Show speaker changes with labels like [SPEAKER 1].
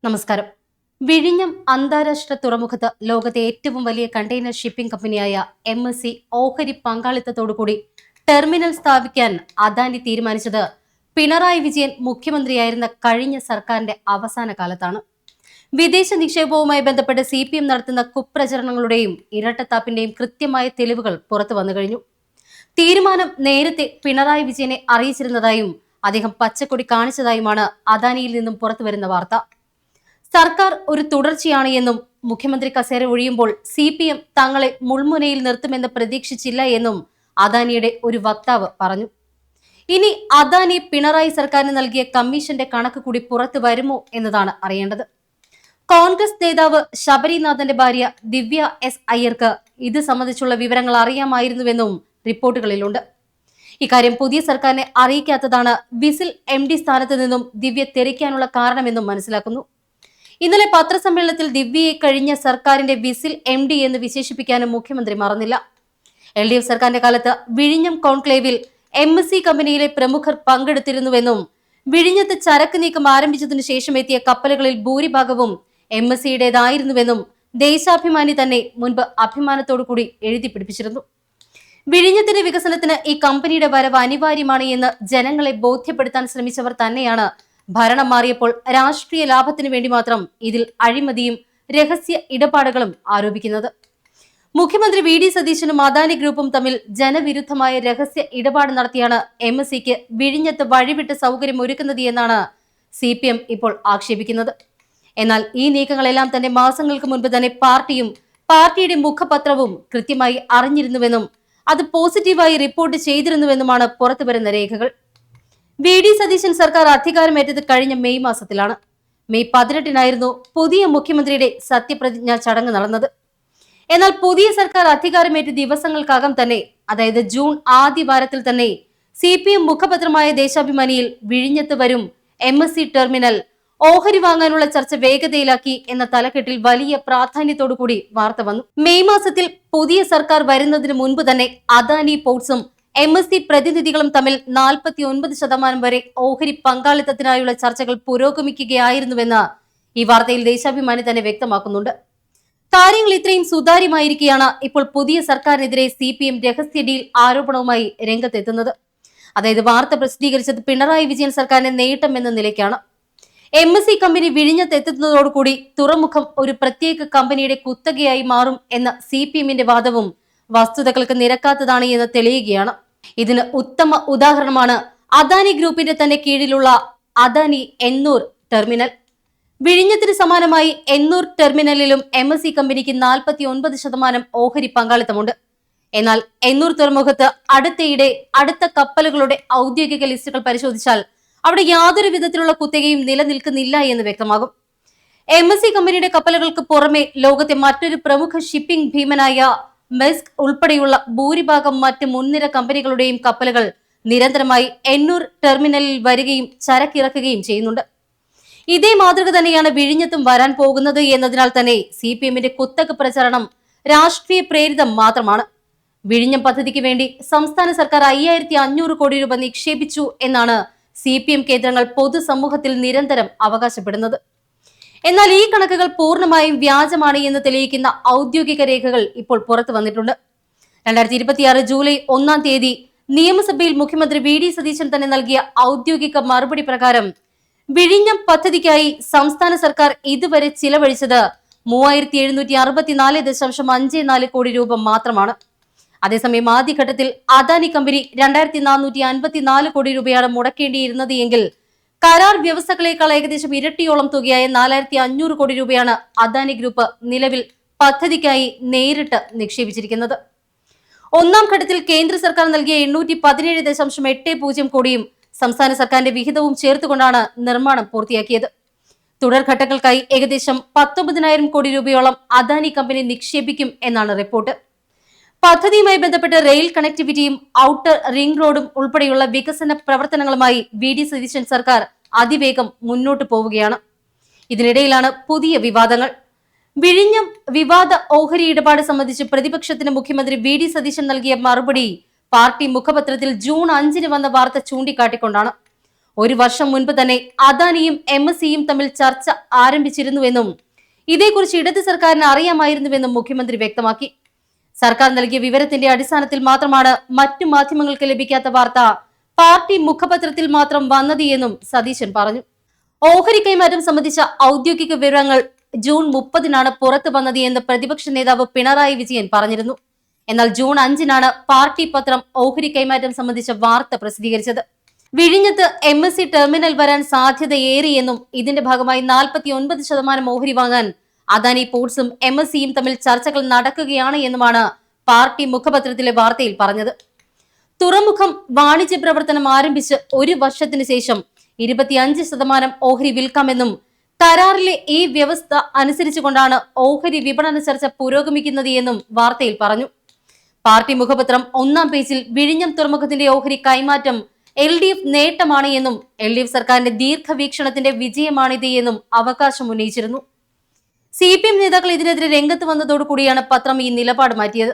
[SPEAKER 1] നമസ്കാരം. വിഴിഞ്ഞം അന്താരാഷ്ട്ര തുറമുഖത്ത് ലോകത്തെ ഏറ്റവും വലിയ കണ്ടെയ്നർ ഷിപ്പിംഗ് കമ്പനിയായ MSC ഓഹരി പങ്കാളിത്തത്തോടുകൂടി ടെർമിനൽ സ്ഥാപിക്കാൻ അദാനി തീരുമാനിച്ചത് പിണറായി വിജയൻ മുഖ്യമന്ത്രിയായിരുന്ന കഴിഞ്ഞ സർക്കാരിന്റെ അവസാന കാലത്താണ്. വിദേശ നിക്ഷേപവുമായി ബന്ധപ്പെട്ട് CPM നടത്തുന്ന കുപ്രചരണങ്ങളുടെയും ഇരട്ടത്താപ്പിന്റെയും കൃത്യമായ തെളിവുകൾ പുറത്തു വന്നു കഴിഞ്ഞു. തീരുമാനം നേരത്തെ പിണറായി വിജയനെ അറിയിച്ചിരുന്നതായും അദ്ദേഹം പച്ചക്കൊടി കാണിച്ചതായുമാണ് അദാനിയിൽ നിന്നും പുറത്തുവരുന്ന വാർത്ത. സർക്കാർ ഒരു തുടർച്ചയാണ് എന്നും മുഖ്യമന്ത്രി കസേര ഒഴിയുമ്പോൾ CPM തങ്ങളെ മുൾമുനയിൽ നിർത്തുമെന്ന് പ്രതീക്ഷിച്ചില്ല എന്നും അദാനിയുടെ ഒരു വക്താവ് പറഞ്ഞു. ഇനി അദാനി പിണറായി സർക്കാരിന് നൽകിയ കമ്മീഷന്റെ കണക്ക് കൂടി പുറത്തു വരുമോ എന്നതാണ് അറിയേണ്ടത്. കോൺഗ്രസ് നേതാവ് ശബരിനാഥന്റെ ഭാര്യ ദിവ്യ S. അയ്യർക്ക് ഇത് സംബന്ധിച്ചുള്ള വിവരങ്ങൾ അറിയാമായിരുന്നുവെന്നും റിപ്പോർട്ടുകളിലുണ്ട്. ഇക്കാര്യം പുതിയ സർക്കാരിനെ അറിയിക്കാത്തതാണ് വിസിൽ MD സ്ഥാനത്ത് നിന്നും ദിവ്യ തെറിക്കാനുള്ള കാരണമെന്നും മനസ്സിലാക്കുന്നു. ഇന്നലെ പത്രസമ്മേളനത്തിൽ ദിവ്യയെ കഴിഞ്ഞ സർക്കാരിന്റെ വിസിൽ MD എന്ന് വിശേഷിപ്പിക്കാനും മുഖ്യമന്ത്രി മറന്നില്ല. LDF സർക്കാരിന്റെ കാലത്ത് വിഴിഞ്ഞം കോൺക്ലേവിൽ MSC കമ്പനിയിലെ പ്രമുഖർ പങ്കെടുത്തിരുന്നുവെന്നും വിഴിഞ്ഞത്ത് ചരക്ക് നീക്കം ആരംഭിച്ചതിനു ശേഷം എത്തിയ കപ്പലുകളിൽ ഭൂരിഭാഗവും MSCയുടേതായിരുന്നുവെന്നും ദേശാഭിമാനി തന്നെ മുൻപ് അഭിമാനത്തോടു കൂടി എഴുതി പിടിപ്പിച്ചിരുന്നു. വിഴിഞ്ഞത്തിന്റെ വികസനത്തിന് ഈ കമ്പനിയുടെ വരവ് അനിവാര്യമാണ് എന്ന് ജനങ്ങളെ ബോധ്യപ്പെടുത്താൻ ശ്രമിച്ചവർ തന്നെയാണ് ഭരണം മാറിയപ്പോൾ രാഷ്ട്രീയ ലാഭത്തിന് വേണ്ടി മാത്രം ഇതിൽ അഴിമതിയും രഹസ്യ ഇടപാടുകളും ആരോപിക്കുന്നത്. മുഖ്യമന്ത്രി VD സതീശനും അദാനി ഗ്രൂപ്പും തമ്മിൽ ജനവിരുദ്ധമായ രഹസ്യ ഇടപാട് നടത്തിയാണ് MSCക്ക് വിഴിഞ്ഞത്ത് വഴിവിട്ട് സൗകര്യം ഒരുക്കുന്നത് എന്നാണ് CPM ഇപ്പോൾ ആക്ഷേപിക്കുന്നത്. എന്നാൽ ഈ നീക്കങ്ങളെല്ലാം തന്നെ മാസങ്ങൾക്ക് മുൻപ് തന്നെ പാർട്ടിയും പാർട്ടിയുടെ മുഖപത്രവും കൃത്യമായി അറിഞ്ഞിരുന്നുവെന്നും അത് പോസിറ്റീവായി റിപ്പോർട്ട് ചെയ്തിരുന്നുവെന്നുമാണ് പുറത്തുവരുന്ന രേഖകൾ. VD സതീശൻ സർക്കാർ അധികാരമേറ്റത് കഴിഞ്ഞ മെയ് മാസത്തിലാണ്. മെയ് 18-നായിരുന്നു പുതിയ മുഖ്യമന്ത്രിയുടെ സത്യപ്രതിജ്ഞാ ചടങ്ങ് നടന്നത്. എന്നാൽ പുതിയ സർക്കാർ അധികാരമേറ്റ ദിവസങ്ങൾക്കകം തന്നെ, അതായത് ജൂൺ ആദ്യ വാരത്തിൽ തന്നെ CPM മുഖപത്രമായ ദേശാഭിമാനിയിൽ വിഴിഞ്ഞത്ത് വരും MSC ടെർമിനൽ ഓഹരി വാങ്ങാനുള്ള ചർച്ച വേഗതയിലാക്കി എന്ന തലക്കെട്ടിൽ വലിയ പ്രാധാന്യത്തോടുകൂടി വാർത്ത വന്നു. മെയ് മാസത്തിൽ പുതിയ സർക്കാർ വരുന്നതിന് മുൻപ് തന്നെ അദാനി പോർട്സും MSC പ്രതിനിധികളും തമ്മിൽ 49% വരെ ഓഹരി പങ്കാളിത്തത്തിനായുള്ള ചർച്ചകൾ പുരോഗമിക്കുകയായിരുന്നുവെന്ന് ഈ വാർത്തയിൽ ദേശാഭിമാനി തന്നെ വ്യക്തമാക്കുന്നുണ്ട്. കാര്യങ്ങൾ ഇത്രയും സുതാര്യമായിരിക്കെയാണ് ഇപ്പോൾ പുതിയ സർക്കാരിനെതിരെ CPM രഹസ്യ ഡീൽ ആരോപണവുമായി രംഗത്തെത്തുന്നത്. അതായത് വാർത്ത പ്രസിദ്ധീകരിച്ചത് പിണറായി വിജയൻ സർക്കാരിന്റെ നേട്ടം എന്ന നിലയ്ക്കാണ്. MSC കമ്പനി വിഴിഞ്ഞത്തെത്തുന്നതോടുകൂടി തുറമുഖം ഒരു പ്രത്യേക കമ്പനിയുടെ കുത്തകയായി മാറും എന്ന CPMന്റെ വാദവും വസ്തുതകൾക്ക് നിരക്കാത്തതാണ് എന്ന് തെളിയുകയാണ്. ഇതിന് ഉത്തമ ഉദാഹരണമാണ് അദാനി ഗ്രൂപ്പിന്റെ തന്നെ കീഴിലുള്ള അദാനി എന്നൂർ ടെർമിനൽ. വിഴിഞ്ഞത്തിന് സമാനമായി എന്നൂർ ടെർമിനലിലും MSC കമ്പനിക്ക് 49% ഓഹരി പങ്കാളിത്തമുണ്ട്. എന്നാൽ എന്നൂർ തുറമുഖത്ത് അടുത്ത കപ്പലുകളുടെ ഔദ്യോഗിക ലിസ്റ്റുകൾ പരിശോധിച്ചാൽ അവിടെ യാതൊരു വിധത്തിലുള്ള കുത്തകയും നിലനിൽക്കുന്നില്ല എന്ന് വ്യക്തമാകും. MSC കമ്പനിയുടെ കപ്പലുകൾക്ക് പുറമെ ലോകത്തെ മറ്റൊരു പ്രമുഖ ഷിപ്പിംഗ് ഭീമനായ മെസ്ക് ഉൾപ്പെടെയുള്ള ഭൂരിഭാഗം മറ്റ് മുൻനിര കമ്പനികളുടെയും കപ്പലുകൾ നിരന്തരമായി എന്നൂർ ടെർമിനലിൽ വരികയും ചരക്കിറക്കുകയും ചെയ്യുന്നുണ്ട്. ഇതേ മാതൃക തന്നെയാണ് വിഴിഞ്ഞത്തും വരാൻ പോകുന്നത് എന്നതിനാൽ തന്നെ CPMന്റെ കുത്തക പ്രചരണം രാഷ്ട്രീയ പ്രേരിതം മാത്രമാണ്. വിഴിഞ്ഞം പദ്ധതിക്ക് വേണ്ടി സംസ്ഥാന സർക്കാർ 5500 കോടി രൂപ നിക്ഷേപിച്ചു എന്നാണ് CPM കേന്ദ്രങ്ങൾ പൊതുസമൂഹത്തിൽ നിരന്തരം അവകാശപ്പെടുന്നത്. എന്നാൽ ഈ കണക്കുകൾ പൂർണ്ണമായും വ്യാജമാണ് എന്ന് തെളിയിക്കുന്ന ഔദ്യോഗിക രേഖകൾ ഇപ്പോൾ പുറത്തു വന്നിട്ടുണ്ട്. 2026 ജൂലൈ 1-ാം തീയതി നിയമസഭയിൽ മുഖ്യമന്ത്രി VD സതീശൻ തന്നെ നൽകിയ ഔദ്യോഗിക മറുപടി പ്രകാരം വിഴിഞ്ഞം പദ്ധതിക്കായി സംസ്ഥാന സർക്കാർ ഇതുവരെ ചിലവഴിച്ചത് 3764.54 കോടി രൂപ മാത്രമാണ്. അതേസമയം ആദ്യഘട്ടത്തിൽ അദാനി കമ്പനി 2454 കോടി രൂപയാണ് മുടക്കേണ്ടിയിരുന്നത് എങ്കിൽ കരാർ വ്യവസ്ഥകളേക്കാൾ ഏകദേശം ഇരട്ടിയോളം തുകയായ 4500 കോടി രൂപയാണ് അദാനി ഗ്രൂപ്പ് നിലവിൽ പദ്ധതിക്കായി നേരിട്ട് നിക്ഷേപിച്ചിരിക്കുന്നത്. ഒന്നാം ഘട്ടത്തിൽ കേന്ദ്ര സർക്കാർ നൽകിയ 817.80 കോടിയും സംസ്ഥാന സർക്കാരിന്റെ വിഹിതവും ചേർത്തുകൊണ്ടാണ് നിർമ്മാണം പൂർത്തിയാക്കിയത്. തുടർഘട്ടങ്ങൾക്കായി ഏകദേശം 19,000 കോടി രൂപയോളം അദാനി കമ്പനി നിക്ഷേപിക്കും എന്നാണ് റിപ്പോർട്ട്. പദ്ധതിയുമായി ബന്ധപ്പെട്ട് റെയിൽ കണക്ടിവിറ്റിയും ഔട്ടർ റിംഗ് റോഡും ഉൾപ്പെടെയുള്ള വികസന പ്രവർത്തനങ്ങളുമായി VD സതീശൻ സർക്കാർ അതിവേഗം മുന്നോട്ട് പോവുകയാണ്. ഇതിനിടയിലാണ് പുതിയ വിവാദങ്ങൾ. വിഴിഞ്ഞം വിവാദ ഓഹരി ഇടപാട് സംബന്ധിച്ച് പ്രതിപക്ഷത്തിന് മുഖ്യമന്ത്രി VD സതീശൻ നൽകിയ മറുപടി പാർട്ടി മുഖപത്രത്തിൽ ജൂൺ 5-ന് വന്ന വാർത്ത ചൂണ്ടിക്കാട്ടിക്കൊണ്ടാണ്. ഒരു വർഷം മുൻപ് തന്നെ അദാനിയും MSCയും തമ്മിൽ ചർച്ച ആരംഭിച്ചിരുന്നുവെന്നും ഇതേക്കുറിച്ച് ഇടത് സർക്കാരിന് അറിയാമായിരുന്നുവെന്നും മുഖ്യമന്ത്രി വ്യക്തമാക്കി. സർക്കാർ നൽകിയ വിവരത്തിന്റെ അടിസ്ഥാനത്തിൽ മാത്രമാണ് മറ്റു മാധ്യമങ്ങൾക്ക് ലഭിക്കാത്ത വാർത്ത പാർട്ടി മുഖപത്രത്തിൽ മാത്രം വന്നത് എന്നും സതീശൻ പറഞ്ഞു. ഓഹരി കൈമാറ്റം സംബന്ധിച്ച ഔദ്യോഗിക വിവരങ്ങൾ ജൂൺ 30-നാണ് പുറത്തു വന്നത് എന്ന് പ്രതിപക്ഷ നേതാവ് പിണറായി വിജയൻ പറഞ്ഞിരുന്നു. എന്നാൽ ജൂൺ 5-നാണ് പാർട്ടി പത്രം ഓഹരി കൈമാറ്റം സംബന്ധിച്ച വാർത്ത പ്രസിദ്ധീകരിച്ചത്. വിഴിഞ്ഞത്ത് MSC ടെർമിനൽ വരാൻ സാധ്യതയേറിയെന്നും ഇതിന്റെ ഭാഗമായി 49% ഓഹരി വാങ്ങാൻ അദാനി പോർട്സും MSCയും തമ്മിൽ ചർച്ചകൾ നടക്കുകയാണ് എന്നുമാണ് പാർട്ടി മുഖപത്രത്തിലെ വാർത്തയിൽ പറഞ്ഞത്. തുറമുഖം വാണിജ്യ പ്രവർത്തനം ആരംഭിച്ച് ഒരു വർഷത്തിന് ശേഷം 25% ഓഹരി വിൽക്കാമെന്നും കരാറിലെ ഈ വ്യവസ്ഥ അനുസരിച്ചുകൊണ്ടാണ് ഓഹരി വിപണന ചർച്ച പുരോഗമിക്കുന്നത് എന്നും വാർത്തയിൽ പറഞ്ഞു. പാർട്ടി മുഖപത്രം 1-ാം പേജിൽ വിഴിഞ്ഞം തുറമുഖത്തിന്റെ ഓഹരി കൈമാറ്റം LDF നേട്ടമാണ് എന്നും LDF സർക്കാരിന്റെ ദീർഘവീക്ഷണത്തിന്റെ വിജയമാണിത് എന്നും അവകാശം ഉന്നയിച്ചിരുന്നു. CPM നേതാക്കൾ ഇതിനെതിരെ രംഗത്ത് വന്നതോടുകൂടിയാണ് പത്രം ഈ നിലപാട് മാറ്റിയത്.